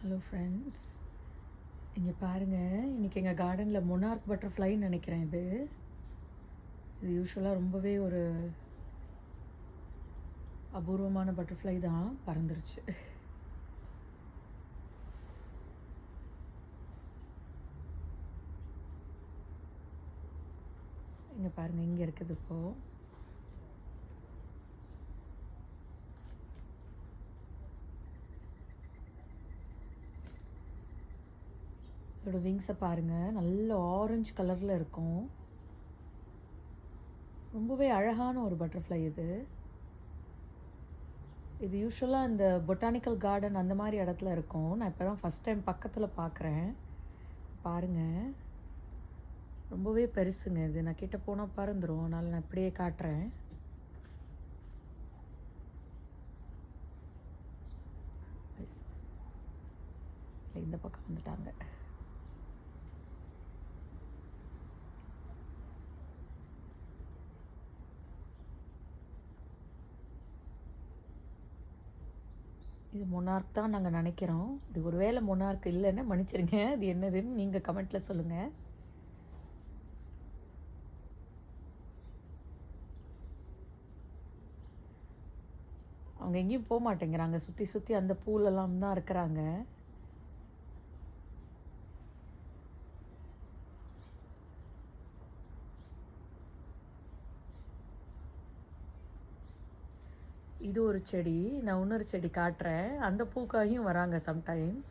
Hello friends, இங்கே பாருங்கள். இன்றைக்கி எங்கள் கார்டனில் மொனார்க் பட்டர்ஃப்ளைன்னு நினைக்கிறேன். இது யூஸ்வலாக ரொம்பவே ஒரு அபூர்வமான பட்டர்ஃப்ளை தான். பறந்துருச்சு. இங்கே பாருங்கள், இங்கே இருக்குது இப்போது. இதோட விங்ஸை பாருங்கள், நல்ல ஆரஞ்சு கலரில் இருக்கும். ரொம்பவே அழகான ஒரு பட்டர்ஃப்ளை இது யூஸ்வலாக இந்த பொட்டானிக்கல் கார்டன் அந்த மாதிரி இடத்துல இருக்கும். நான் இப்போ தான் ஃபஸ்ட் டைம் பக்கத்தில் பார்க்குறேன். பாருங்கள், ரொம்பவே பெருசுங்க இது. நான் கிட்ட போனால் பறந்துடும், அதனால் நான் இப்படியே காட்டுறேன். இந்த பக்கம் வந்துட்டாங்க. இது மொனார்க் தான் நாங்கள் நினைக்கிறோம். இப்படி ஒரு வேளை மொனார்க் இல்லைன்னு மன்னிச்சிருங்க. அது என்னதுன்னு நீங்கள் கமெண்ட்டில் சொல்லுங்கள். அவங்க எங்கேயும் போக மாட்டேங்கிறாங்க. சுற்றி சுற்றி அந்த பூலெல்லாம் தான் இருக்கிறாங்க. இது ஒரு செடி. நான் இன்னொரு செடி காட்டுறேன். அந்த பூக்காயும் வராங்க சம்டைம்ஸ்.